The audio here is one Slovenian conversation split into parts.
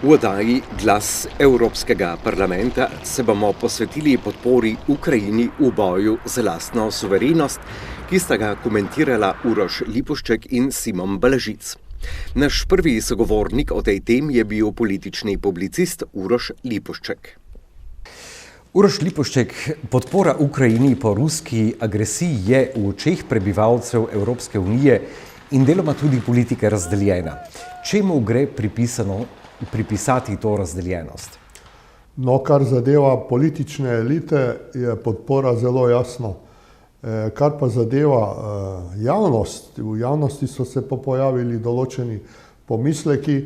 V oddaji Glas Evropskega parlamenta se bomo posvetili podpori Ukrajini v boju za lastno suverenost, ki sta ga komentirala Uroš Lipušček in Simon Balažic. Naš prvi sogovornik o tej temi je bil politični publicist Uroš Lipušček. Uroš Lipušček, podpora Ukrajini po ruski agresiji je v očeh prebivalcev Evropske unije in deloma tudi politike razdeljena. Čemu gre pripisati to razdeljenost? No, kar zadeva politične elite, je podpora zelo jasna. Kar pa zadeva javnost, v javnosti so se pa pojavili določeni pomisleki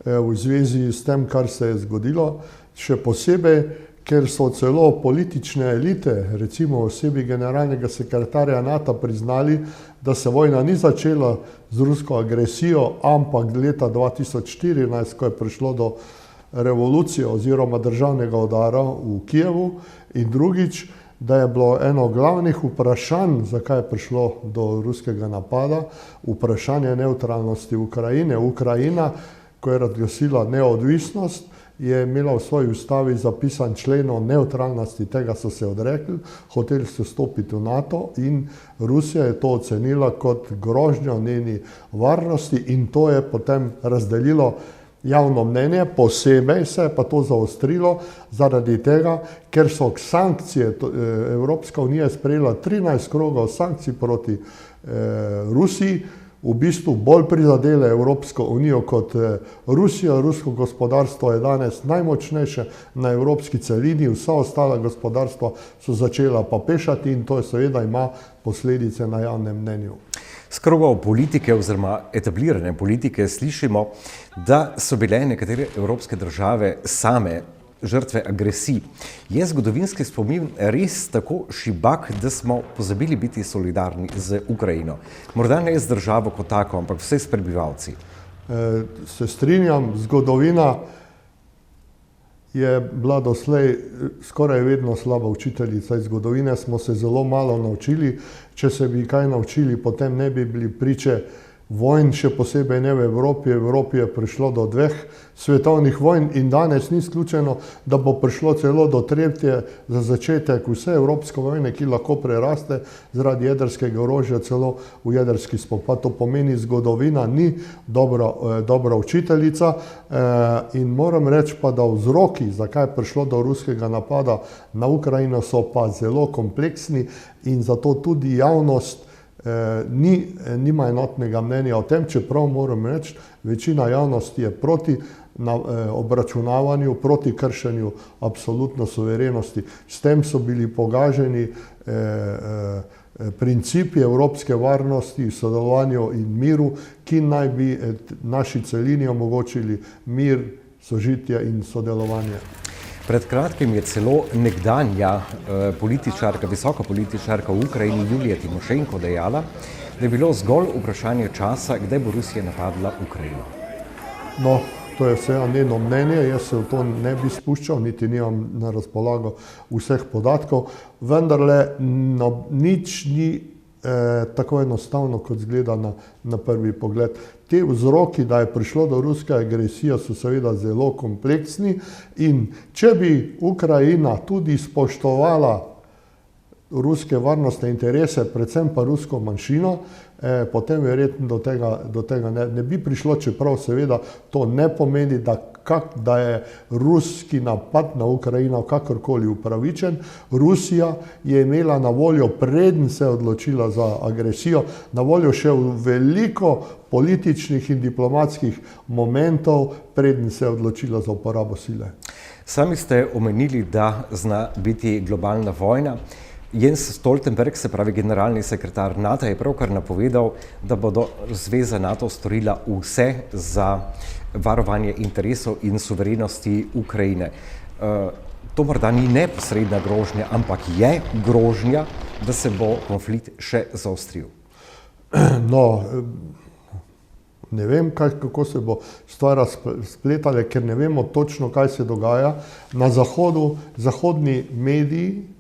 v zvezi s tem, kar se je zgodilo, še posebej, ker so celo politične elite, recimo osebi generalnega sekretarja NATO, priznali, da se vojna ni začela z rusko agresijo, ampak leta 2014, ko je prišlo do revolucije oziroma državnega udara v Kijevu, in drugič, da je bilo eno glavnih vprašanj, zakaj je prišlo do ruskega napada, vprašanje nevtralnosti Ukrajine. Ukrajina, ko je razglasila neodvisnost, je imela v svoji ustavi zapisan člen o nevtralnosti, tega so se odrekli, hoteli so stopiti v NATO in Rusija je to ocenila kot grožnjo njeni varnosti in to je potem razdelilo javno mnenje, posebej se je pa to zaostrilo zaradi tega, ker so sankcije, Evropska unija je sprejela 13 krogov sankcij proti Rusiji, v bistvu bolj prizadele Evropsko unijo kot Rusijo. Rusko gospodarstvo je danes najmočnejše na evropski celini, vsa ostala gospodarstva so začela pa pešati in to je seveda ima posledice na javnem mnenju. S krogov politike oziroma etablirane politike slišimo, da so bile nekatere evropske države same žrtve agresij. Je zgodovinski spomin res tako šibak, da smo pozabili biti solidarni z Ukrajino? Morda ne z državo kot tako, ampak vse s prebivalci. Se strinjam, zgodovina je bila doslej skoraj vedno slaba učiteljica. Iz zgodovine smo se zelo malo naučili. Če se bi kaj naučili, potem ne bi bili priče vojn, še posebej ne v Evropi. V Evropi je prišlo do 2 svetovnih vojn in danes ni izključeno, da bo prišlo celo do 3. za začetek vse evropske vojne, ki lahko preraste zaradi jedrskega orožja celo v jedrski spopad. To pomeni, zgodovina ni dobra učiteljica in moram reči pa, da vzroki, zakaj je prišlo do ruskega napada na Ukrajino, so pa zelo kompleksni in zato tudi javnost nima enotnega mnenja o tem, čeprav moram reči, večina javnosti je proti obračunavanju, proti kršenju absolutno suverenosti. S tem so bili pogaženi principi evropske varnosti, sodelovanju in miru, ki naj bi naši celini omogočili mir, sožitje in sodelovanje. Pred kratkim je celo nekdanja političarka, visoka političarka v Ukrajini Julija Timošenko dejala, da je bilo zgolj vprašanje časa, kdaj bo Rusija napadla Ukrajino. No, to je vse njeno mnenje, jaz se v to ne bi spuščal, niti nimam na razpolago vseh podatkov, vendarle nič ni tako enostavno, kot zgleda na prvi pogled. Te vzroki, da je prišlo do ruske agresije, so seveda zelo kompleksni in če bi Ukrajina tudi spoštovala ruske varnostne interese, predvsem pa rusko manjšino, potem verjetno do tega ne bi prišlo, čeprav seveda to ne pomeni, da je ruski napad na Ukrajino kakorkoli upravičen. Rusija je imela na voljo, preden se je odločila za agresijo, na voljo še veliko političnih in diplomatskih momentov, preden se je odločila za uporabo sile. Sami ste omenili, da zna biti globalna vojna. Jens Stoltenberg, se pravi generalni sekretar NATO, je pravkar napovedal, da bodo zveza NATO storila vse za varovanje interesov in suverenosti Ukrajine. To morda ni neposredna grožnja, ampak je grožnja, da se bo konflikt še zaostril. No, ne vem, kako se bo stvar spletala, ker ne vemo točno, kaj se dogaja. Na zahodu, zahodni mediji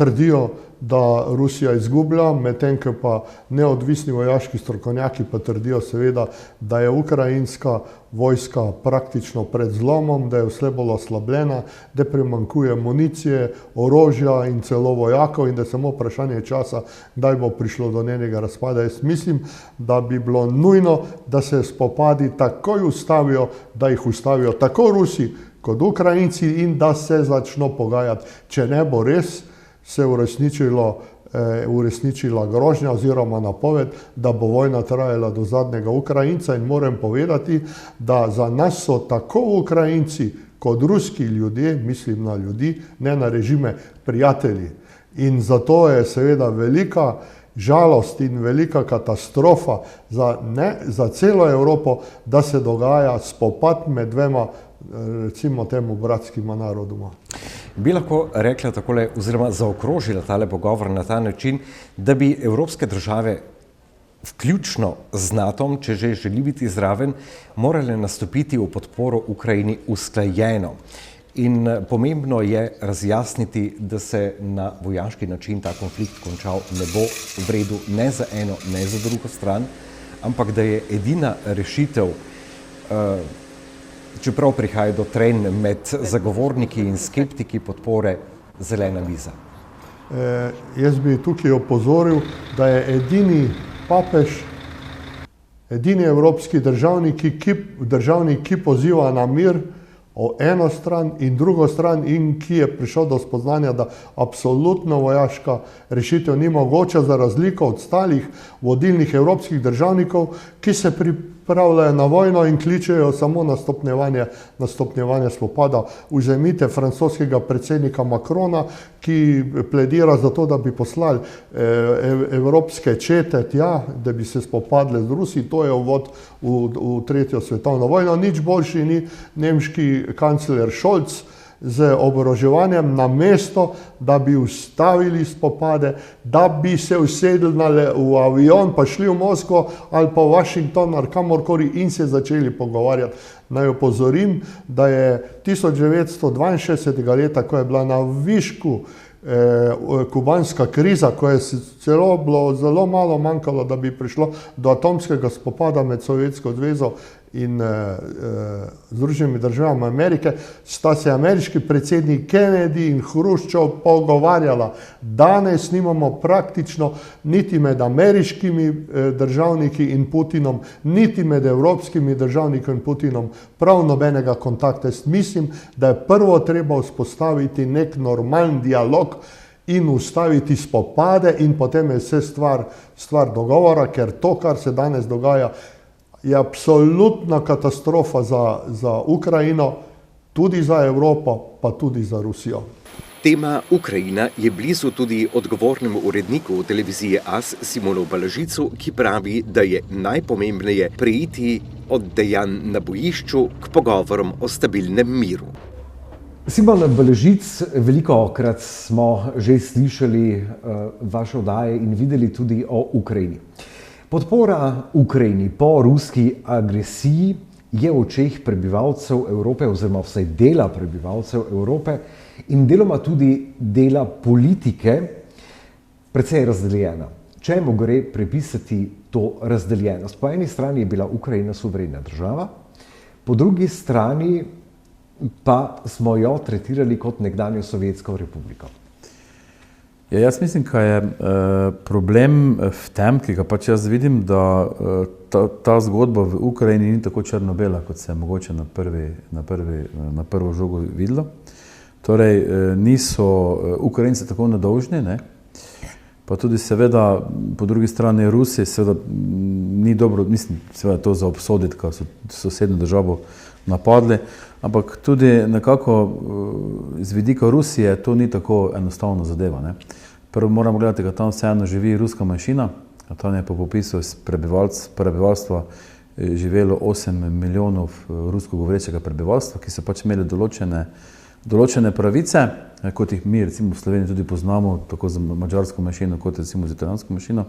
trdijo, da Rusija izgublja, medtem ko pa neodvisni vojaški strokovnjaki pa trdijo seveda, da je ukrajinska vojska praktično pred zlomom, da je vse bolj oslabljena, da primanjkuje municije, orožja in celo vojakov in da je samo vprašanje časa, kdaj bo prišlo do njenega razpada. Jaz mislim, da bi bilo nujno, da se spopadi takoj ustavijo, da jih ustavijo tako Rusi kot Ukrajinci in da se začno pogajati. Če ne bo res se uresničila grožnja oziroma napoved, da bo vojna trajala do zadnjega Ukrajinca in moram povedati, da za nas so tako Ukrajinci kot ruski ljudje, mislim na ljudi, ne na režime, prijatelji. In zato je seveda velika žalost in velika katastrofa za celo Evropo, da se dogaja spopad med dvema, recimo temu, bratskima narodoma. Bi lahko rekla takole, oziroma zaokrožila tale pogovor na ta način, da bi evropske države, vključno z NATO-om, če že želi biti zraven, morale nastopiti v podporo Ukrajini usklajeno. In pomembno je razjasniti, da se na vojaški način ta konflikt končal ne bo v redu ne za eno, ne za drugo stran, ampak da je edina rešitev, čeprav prihaja do trenj med zagovorniki in skeptiki podpore, zelena viza. Jaz bi tukaj opozoril, da je edini papež, edini evropski državnik, ki poziva na mir o eno stran in drugo stran in ki je prišel do spoznanja, da absolutno vojaška rešitev ni mogoča, za razliko od ostalih vodilnih evropskih državnikov, ki se pripravljajo na vojno in kličejo samo na stopnjevanje spopada. Vzemite francoskega predsednika Macrona, ki pledira za to, da bi poslali evropske čete tja, da bi se spopadle z Rusi. To je uvod v tretjo svetovno vojno. Nič boljši ni nemški kancler Scholz z oboroževanjem, namesto da bi ustavili spopade, da bi se usedli v avion, pa šli v Moskvo ali pa v Washington ali kamorkoli in se začeli pogovarjati. Naj opozorim, da je 1962. leta, ko je bila na višku kubanska kriza, ko je celo bilo zelo malo manjkalo, da bi prišlo do atomskega spopada med Sovjetsko zvezo in Združenimi državami Amerike, sta se ameriški predsednik Kennedy in Hruščov pogovarjala. Danes nimamo praktično niti med ameriškimi državniki in Putinom, niti med evropskimi državniki in Putinom prav nobenega kontakta. Jaz mislim, da je prvo treba vzpostaviti nek normalen dialog in ustaviti spopade in potem je vse stvar dogovora, ker to, kar se danes dogaja, je absolutna katastrofa za Ukrajino, tudi za Evropo, pa tudi za Rusijo. Tema Ukrajina je blizu tudi odgovornemu uredniku televizije AS Simonu Balažicu, ki pravi, da je najpomembneje preiti od dejanj na bojišču k pogovorom o stabilnem miru. Simon Balažic, velikokrat smo že slišali vaše oddaje in videli tudi o Ukrajini. Podpora Ukrajini po ruski agresiji je v očeh prebivalcev Evrope, oziroma vsaj dela prebivalcev Evrope in deloma tudi dela politike precej razdeljena. Čemu gre pripisati to razdeljenost? Po eni strani je bila Ukrajina suverena država, po drugi strani pa smo jo tretirali kot nekdanjo Sovjetsko republiko. Ja, jaz mislim, da je problem v tem, ki ga pač jaz vidim, da ta zgodba v Ukrajini ni tako črno-bela, kot se je mogoče na prvo žogo videlo. Torej, niso Ukrajinci tako nedolžni, ne? Pa tudi seveda po drugi strani Rusije seveda ni dobro, mislim, seveda to za obsoditi, ko so sosednjo državo napadli, ampak tudi nekako z vidika Rusije to ni tako enostavna zadeva, ne. Prvo moramo gledati, da tam vseeno živi ruska manjšina, a tam je po popisu iz prebivalstva živelo 8 milijonov rusko govorečega prebivalstva, ki so pač imeli določene pravice, kot jih mi recimo v Sloveniji tudi poznamo, tako za madžarsko manjšino, kot recimo za italijansko manjšino.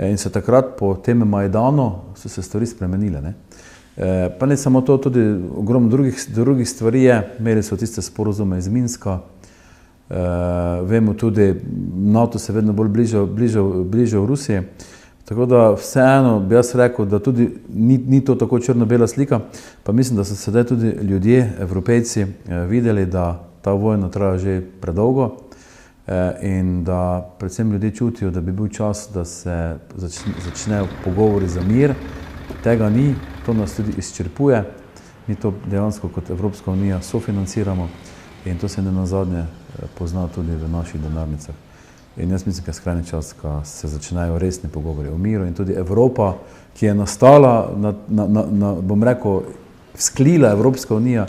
In se takrat po tem Majdanu so se stvari spremenile, ne. Pa ne samo to, tudi ogromno drugih stvari je. Imeli so tiste sporozume iz Minska, Vemo tudi, NATO se vedno bolj bliža v Rusiji. Tako da vseeno bi jaz rekel, da tudi ni to tako črno-bela slika, pa mislim, da so sedaj tudi ljudje, Evropejci, videli, da ta vojna traja že predolgo in da predvsem ljudje čutijo, da bi bil čas, da se začnejo pogovori za mir. Tega ni, to nas tudi izčrpuje. Mi to dejansko kot Evropska unija sofinanciramo in to se nenazadnje pozna tudi v naših denarnicah. In jaz mislim, da je skrajni čas, ko se začnejo resni pogovori o miru in tudi Evropa, ki je nastala, bom rekel, vzklila Evropska unija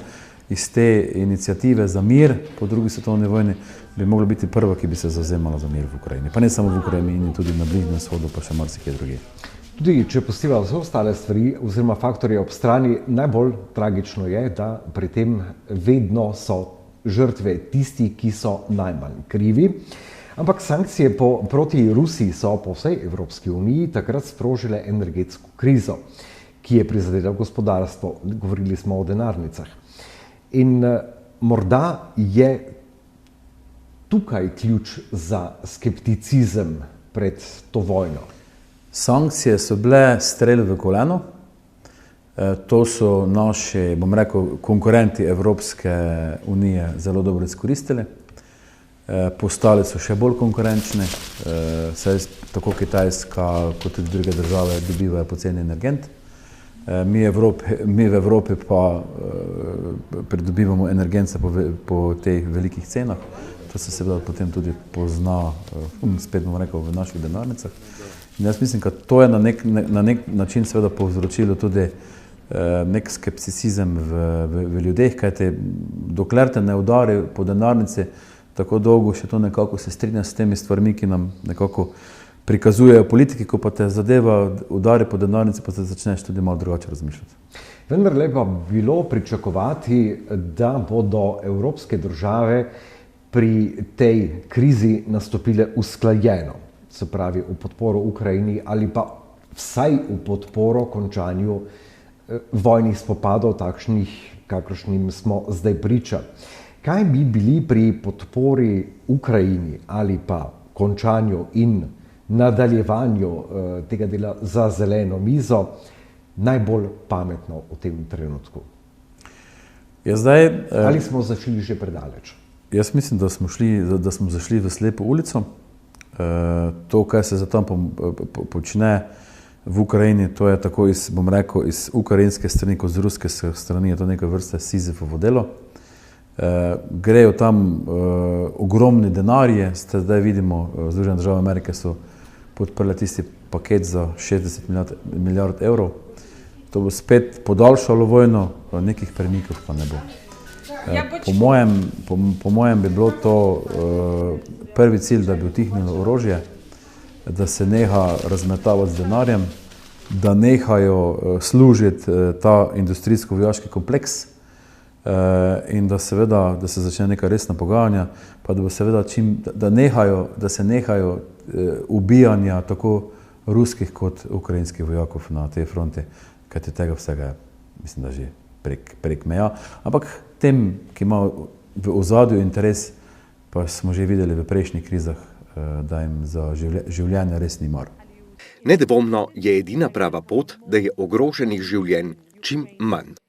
iz te iniciative za mir po drugi svetovni vojni, bi mogla biti prva, ki bi se zavzemala za mir v Ukrajini. Pa ne samo v Ukrajini, tudi na Bližnjem vzhodu, pa še marsikje drugje. Tudi če postiva vse ostale stvari oziroma faktorje ob strani, najbolj tragično je, da pri tem vedno so žrtve tisti, ki so najmanj krivi. Ampak sankcije proti Rusiji so po vsej Evropski uniji takrat sprožile energetsko krizo, ki je prizadela gospodarstvo. Govorili smo o denarnicah. In morda je tukaj ključ za skepticizem pred to vojno. Sankcije so bile strel v koleno. To so naši, bom rekel, konkurenti Evropske unije zelo dobro izkoristili. Postali so še bolj konkurenčni, saj tako Kitajska kot tudi druge države dobivajo poceni energent. Mi v Evropi pa pridobivamo energence po teh velikih cenah. To se seveda potem tudi pozna, spet bom rekel, v naših denarnicah. In jaz mislim, da to je na nek način seveda povzročilo tudi nek skepticizem v ljudeh, kajte dokler te ne udari po denarnici, tako dolgo še to nekako se strinja s temi stvarmi, ki nam nekako prikazujejo politiki, ko pa te zadeva udari po denarnici, pa se začneš tudi malo drugače razmišljati. Vendar lepa bilo pričakovati, da bodo evropske države pri tej krizi nastopile usklajeno, se pravi v podporo Ukrajini ali pa vsaj v podporo končanju vojnih spopadov, takšnih, kakršnim smo zdaj priča. Kaj bi bili pri podpori Ukrajini ali pa končanju in nadaljevanju tega dela za zeleno mizo najbolj pametno v tem trenutku? Ali smo zašli že predaleč? Jaz mislim, da smo zašli v slepo ulico. To, kaj se tam počne v Ukrajini, to je tako bom rekel, iz ukrajinske strani kot z ruske strani, je to neka vrsta Sizifovo delo. Grejo tam ogromni denarje, zdaj vidimo, Združene države Amerike so podprle tisti paket za 60 milijard evrov. To bo spet podaljšalo vojno, nekih premikov pa ne bo. Po mojem bi bilo to prvi cilj, da bi utihnilo orožje, da se neha razmetavati z denarjem, da nehajo služiti ta industrijsko-vojaški kompleks in da seveda, da se začne neka resna pogajanja, pa da bo seveda da se nehajo ubijanja tako ruskih kot ukrajinskih vojakov na tej fronti, kajti tega vsega je, mislim, da že prek meja. Ampak tem, ki ima v ozadju interes, pa smo že videli v prejšnjih krizah, da jim za življenje res ni mar. Nedvomno je edina prava pot, da je ogroženih življenj čim manj.